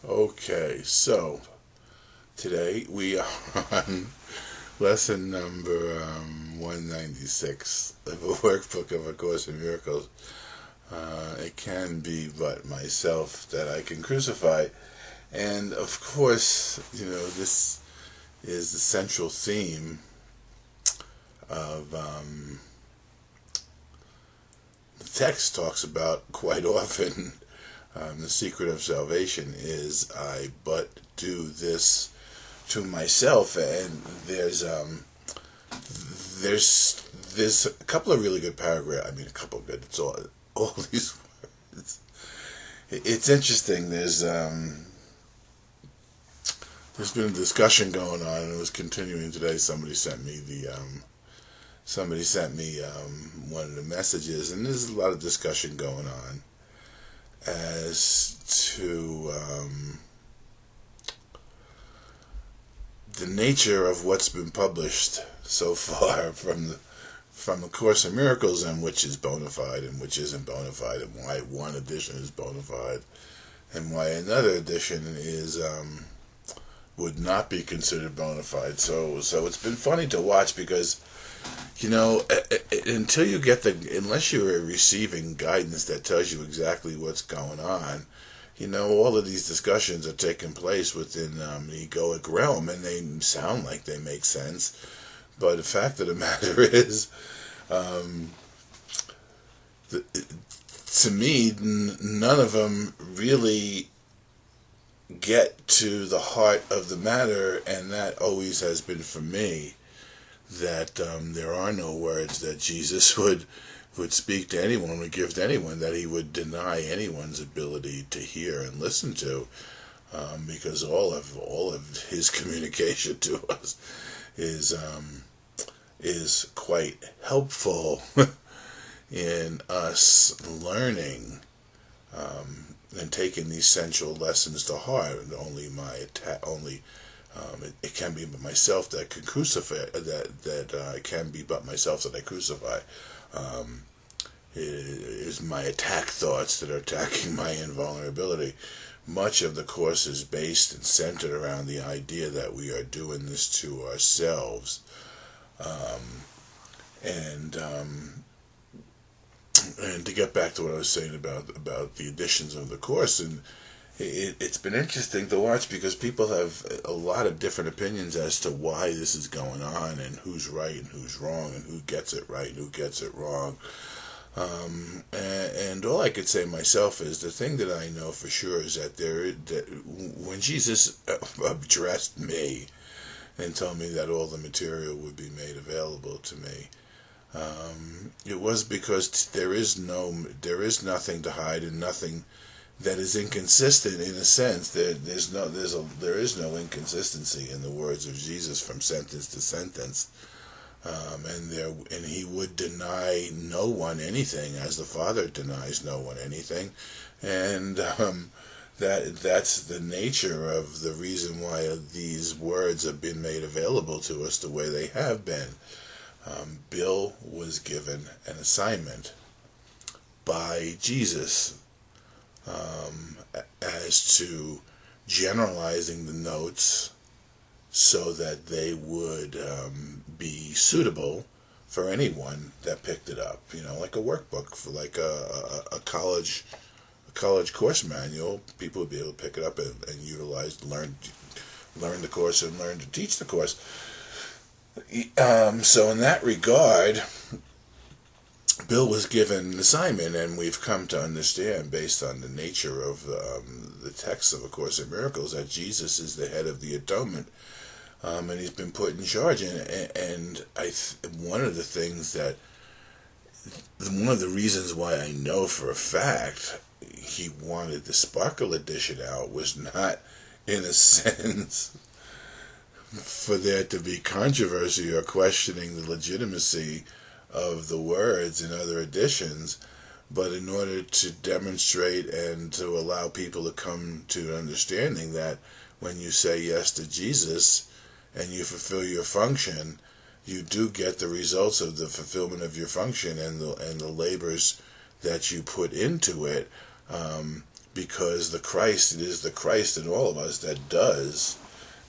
Okay, so today we are on lesson number 196 of a workbook of A Course in Miracles. It can be but myself that I can crucify. And of course, this is the central theme of the text talks about quite often. The secret of salvation is I but do this to myself, and there's a couple of really good paragraphs. I mean, a couple of good. It's all these words. It's interesting. There's been a discussion going on, and it was continuing today. Somebody sent me one of the messages, and there's a lot of discussion going on as to the nature of what's been published so far from A Course in Miracles, and which is bona fide and which isn't bona fide, and why one edition is bona fide and why another edition is would not be considered bona fide. So it's been funny to watch because until you get unless you're receiving guidance that tells you exactly what's going on, all of these discussions are taking place within the egoic realm, and they sound like they make sense. But the fact of the matter is, to me, none of them really get to the heart of the matter, and that always has been for me that there are no words that Jesus would speak to anyone, would give to anyone, that he would deny anyone's ability to hear and listen to, because all of his communication to us is quite helpful in us learning and taking these central lessons to heart. It can be but myself that can crucify. It can be but myself that I crucify. It is my attack thoughts that are attacking my invulnerability. Much of the Course is based and centered around the idea that we are doing this to ourselves, and to get back to what I was saying about the editions of the Course, and it's been interesting to watch because people have a lot of different opinions as to why this is going on, and who's right and who's wrong, and who gets it right and who gets it wrong. And all I could say myself is the thing that I know for sure is that when Jesus addressed me and told me that all the material would be made available to me, it was because there is nothing to hide and nothing that is inconsistent. In a sense, there is no inconsistency in the words of Jesus from sentence to sentence, and he would deny no one anything, as the Father denies no one anything, and that's the nature of the reason why these words have been made available to us the way they have been. Bill was given an assignment by Jesus as to generalizing the notes so that they would be suitable for anyone that picked it up. Like a workbook for like a college course manual. People would be able to pick it up and utilize, learn the course and learn to teach the course. So in that regard, Bill was given an assignment, and we've come to understand, based on the nature of the text of A Course in Miracles, that Jesus is the head of the atonement, and he's been put in charge. And one of the reasons why I know for a fact he wanted the Sparkle edition out was not, in a sense, for there to be controversy or questioning the legitimacy of the words in other editions, but in order to demonstrate and to allow people to come to an understanding that when you say yes to Jesus and you fulfill your function, you do get the results of the fulfillment of your function and the labors that you put into it, because it is the Christ in all of us that does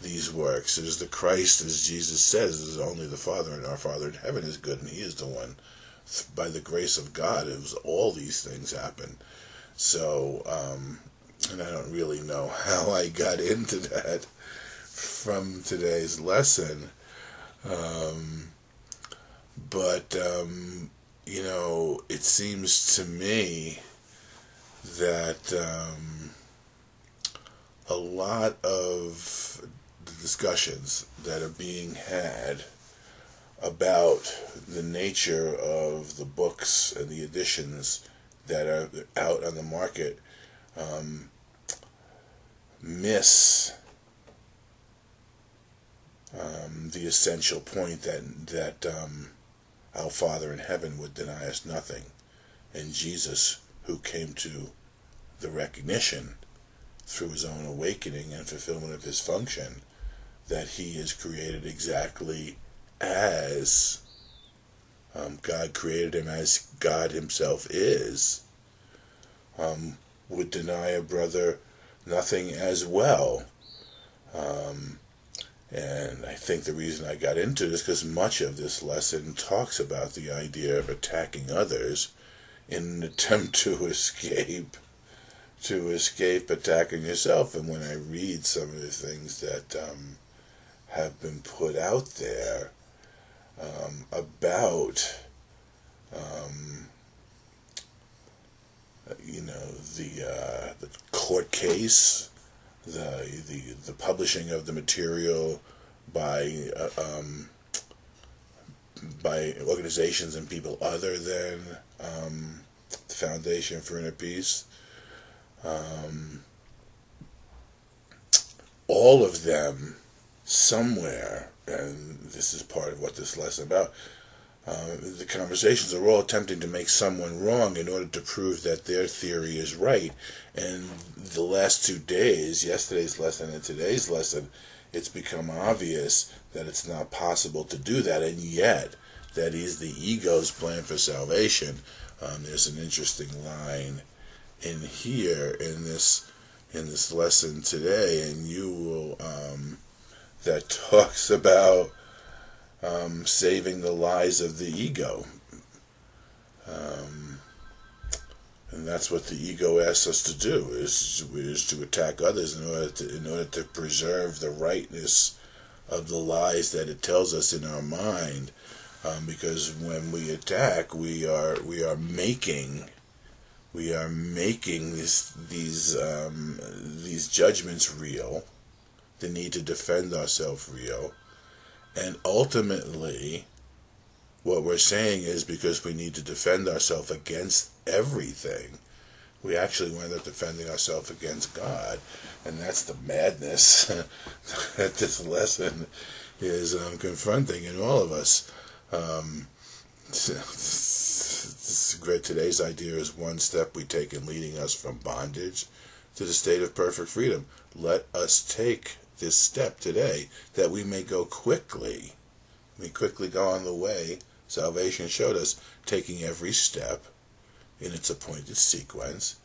these works. It is the Christ, as Jesus says, is only the Father, and our Father in heaven is good, and He is the one, by the grace of God, it was all these things happen. So, and I don't really know how I got into that from today's lesson, but it seems to me that a lot of the discussions that are being had about the nature of the books and the editions that are out on the market miss the essential point that our Father in heaven would deny us nothing, and Jesus, who came to the recognition through his own awakening and fulfillment of his function that he is created exactly as God created him, as God himself is, would deny a brother nothing as well. And I think the reason I got into this because much of this lesson talks about the idea of attacking others in an attempt to escape attacking yourself. And when I read some of the things that have been put out there about the court case, the publishing of the material by organizations and people other than the Foundation for Inner Peace, all of them somewhere, and this is part of what this lesson is about, the conversations are all attempting to make someone wrong in order to prove that their theory is right. And the last 2 days, yesterday's lesson and today's lesson, it's become obvious that it's not possible to do that, and yet that is the ego's plan for salvation. There's an interesting line in here in this lesson today, and you will that talks about saving the lies of the ego. And that's what the ego asks us to do, is to attack others in order to preserve the rightness of the lies that it tells us in our mind. Because when we attack, we are making these judgments real, the need to defend ourselves real, and ultimately what we're saying is because we need to defend ourselves against everything, we actually wind up defending ourselves against God. And that's the madness that this lesson is confronting in all of us. It's great. Today's idea is one step we take in leading us from bondage to the state of perfect freedom. Let us take this step today that we may go quickly. We quickly go on the way salvation showed us, taking every step in its appointed sequence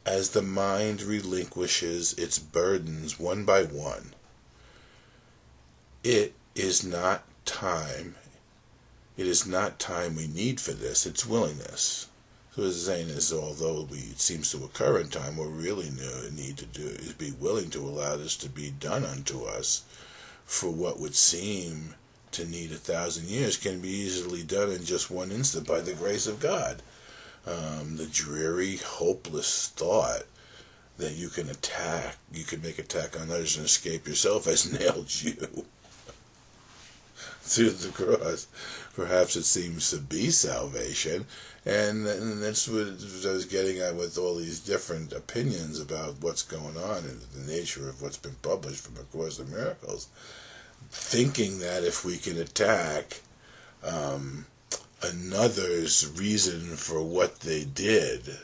as the mind relinquishes its burdens one by one. It is not time we need for this, it's willingness. So what it's saying is, although it seems to occur in time, what we really need to do is be willing to allow this to be done unto us. For what would seem to need 1,000 years can be easily done in just one instant by the grace of God. The dreary, hopeless thought that you can make attack on others and escape yourself has nailed you to the cross. Perhaps it seems to be salvation, and that's what I was getting at with all these different opinions about what's going on and the nature of what's been published from A Course in Miracles. Thinking that if we can attack another's reason for what they did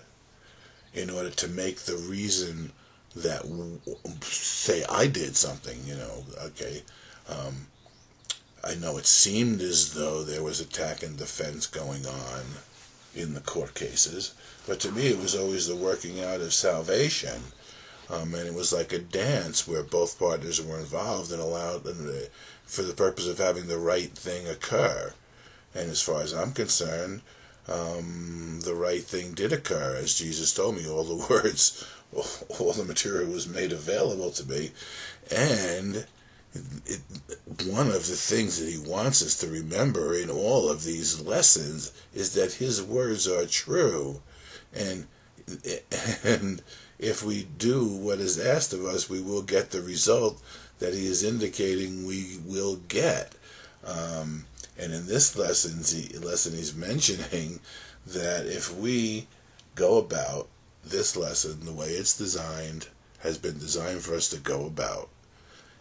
in order to make the reason that, say, I did something, I know it seemed as though there was attack and defense going on in the court cases. But to me, it was always the working out of salvation. And it was like a dance where both partners were involved and allowed for the purpose of having the right thing occur. And as far as I'm concerned, the right thing did occur. As Jesus told me, all the words, all the material was made available to me. And one of the things that he wants us to remember in all of these lessons is that his words are true. And if we do what is asked of us, we will get the result that he is indicating we will get. And in this lesson, he's mentioning that if we go about this lesson the way it's designed, has been designed for us to go about,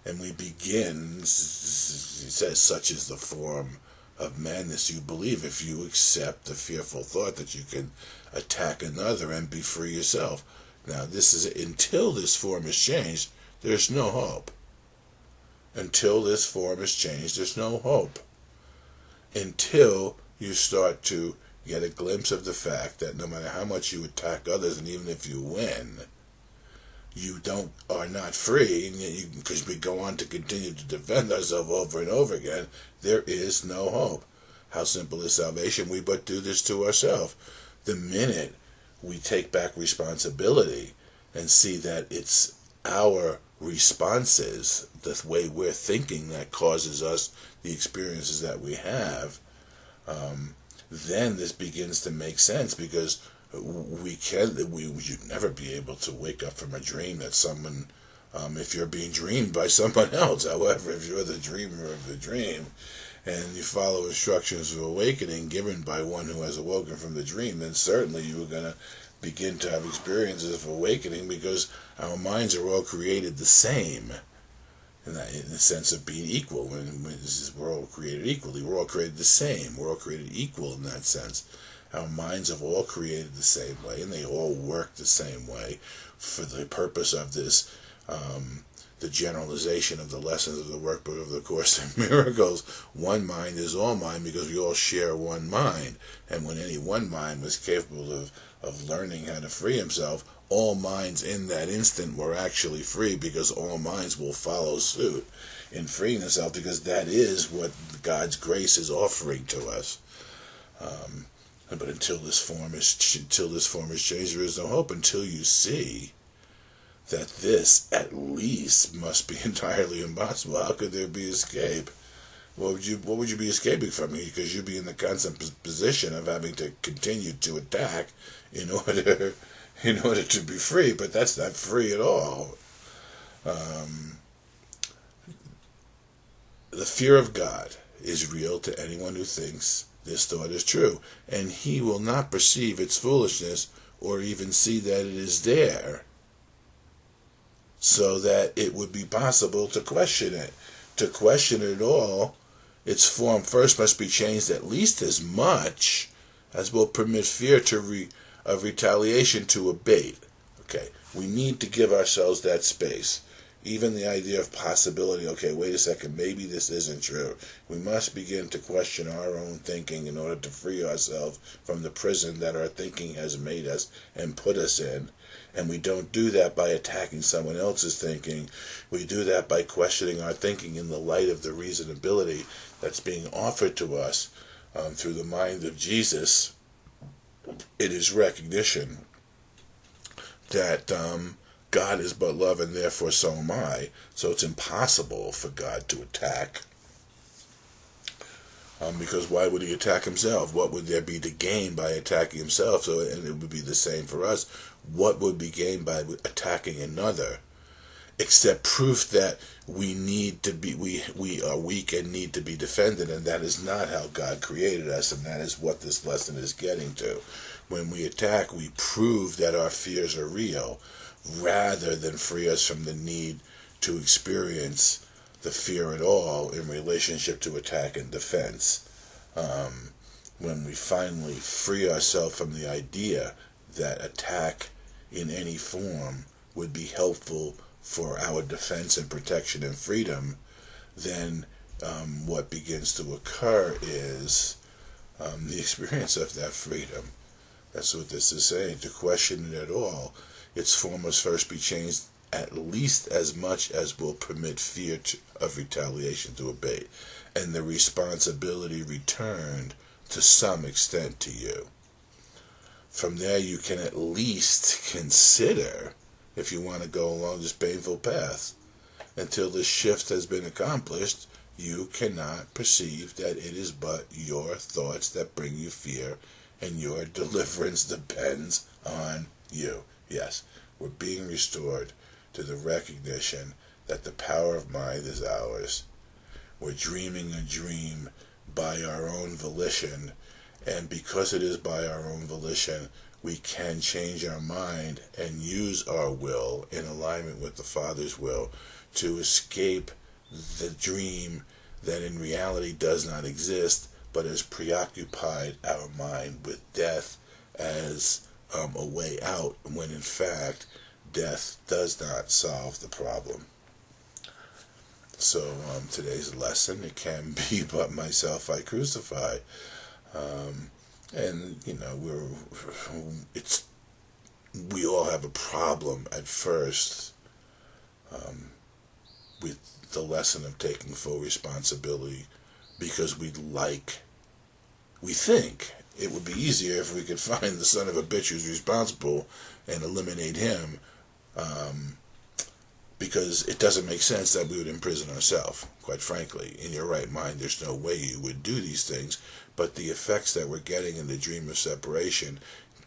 and we begin, he says, such is the form of madness you believe, if you accept the fearful thought that you can attack another and be free yourself. Now, this is until this form is changed, there's no hope. Until this form is changed, there's no hope. Until you start to get a glimpse of the fact that no matter how much you attack others, and even if you win, you are not free, and because we go on to continue to defend ourselves over and over again, there is no hope. How simple is salvation? We but do this to ourselves. The minute we take back responsibility and see that it's our responses, the way we're thinking, that causes us the experiences that we have, then this begins to make sense, because you'd never be able to wake up from a dream that someone, if you're being dreamed by someone else. However, if you're the dreamer of the dream and you follow instructions of awakening given by one who has awoken from the dream, then certainly you are going to begin to have experiences of awakening, because our minds are all created the same, in the sense of being equal. We're all created equally. We're all created the same. We're all created equal in that sense. Our minds have all created the same way, and they all work the same way for the purpose of this, the generalization of the lessons of the Workbook of the Course in Miracles. One mind is all mind, because we all share one mind. And when any one mind was capable of learning how to free himself, all minds in that instant were actually free, because all minds will follow suit in freeing themselves, because that is what God's grace is offering to us. But until this form is changed, there is no hope. Until you see that this, at least, must be entirely impossible. How could there be escape? What would you be escaping from? Because you'd be in the constant position of having to continue to attack in order to be free. But that's not free at all. The fear of God is real to anyone who thinks this thought is true, and he will not perceive its foolishness or even see that it is there, so that it would be possible to question it. To question it at all, its form first must be changed at least as much as will permit fear of retaliation to abate. Okay, we need to give ourselves that space. Even the idea of possibility, okay, wait a second, maybe this isn't true. We must begin to question our own thinking in order to free ourselves from the prison that our thinking has made us and put us in. And we don't do that by attacking someone else's thinking. We do that by questioning our thinking in the light of the reasonability that's being offered to us through the mind of Jesus. It is recognition that God is but love, and therefore so am I. So it's impossible for God to attack. Because why would he attack himself? What would there be to gain by attacking himself? And it would be the same for us. What would be gained by attacking another? Except proof that we are weak and need to be defended, and that is not how God created us, and that is what this lesson is getting to. When we attack, we prove that our fears are real, rather than free us from the need to experience the fear at all in relationship to attack and defense. When we finally free ourselves from the idea that attack in any form would be helpful for our defense and protection and freedom, then what begins to occur is the experience of that freedom. That's what this is saying. To question it at all, its form must first be changed at least as much as will permit fear of retaliation to abate, and the responsibility returned to some extent to you. From there, you can at least consider if you want to go along this painful path. Until this shift has been accomplished, you cannot perceive that it is but your thoughts that bring you fear, and your deliverance depends on you. Yes, we're being restored to the recognition that the power of mind is ours. We're dreaming a dream by our own volition, and because it is by our own volition, we can change our mind and use our will in alignment with the Father's will to escape the dream that in reality does not exist, but has preoccupied our mind with death as a way out, when in fact death does not solve the problem. So today's lesson, it can be but myself I crucify. And you know, we all have a problem at first with the lesson of taking full responsibility, because we think it would be easier if we could find the son of a bitch who's responsible and eliminate him, because it doesn't make sense that we would imprison ourselves, quite frankly. In your right mind, there's no way you would do these things, but the effects that we're getting in the dream of separation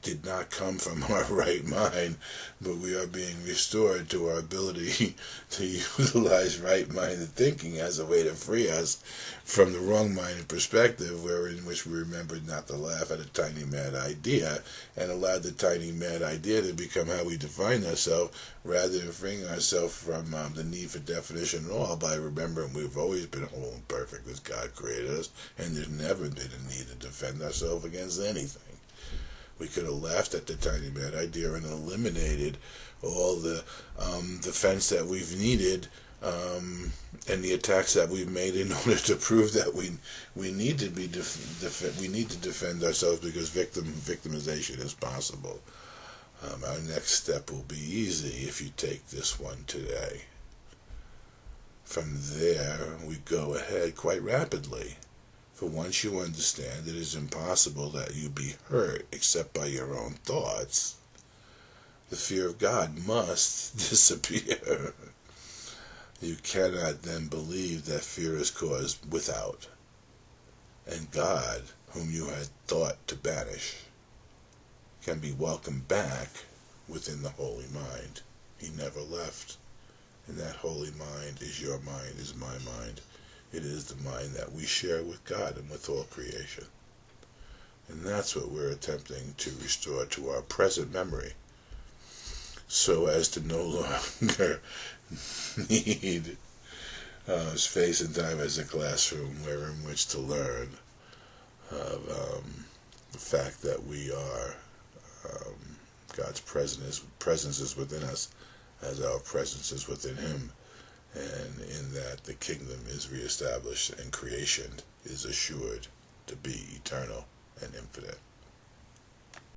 did not come from our right mind, but we are being restored to our ability to utilize right-minded thinking as a way to free us from the wrong-minded perspective, in which we remembered not to laugh at a tiny mad idea and allowed the tiny mad idea to become how we define ourselves, rather than freeing ourselves from the need for definition at all by remembering we've always been whole and perfect as God created us, and there's never been a need to defend ourselves against anything. We could have laughed at the tiny mad idea and eliminated all the defense that we've needed, and the attacks that we've made in order to prove that we need to be we need to defend ourselves, because victimization is possible. Our next step will be easy if you take this one today. From there, we go ahead quite rapidly. For once you understand it is impossible that you be hurt except by your own thoughts, the fear of God must disappear. You cannot then believe that fear is caused without. And God, whom you had thought to banish, can be welcomed back within the holy mind. He never left. And that holy mind is your mind, is my mind. It is the mind that we share with God and with all creation. And that's what we're attempting to restore to our present memory, so as to no longer need space and time as a classroom in which to learn of the fact that we are God's presence is within us, as our presence is within Him. And in that the kingdom is reestablished and creation is assured to be eternal and infinite.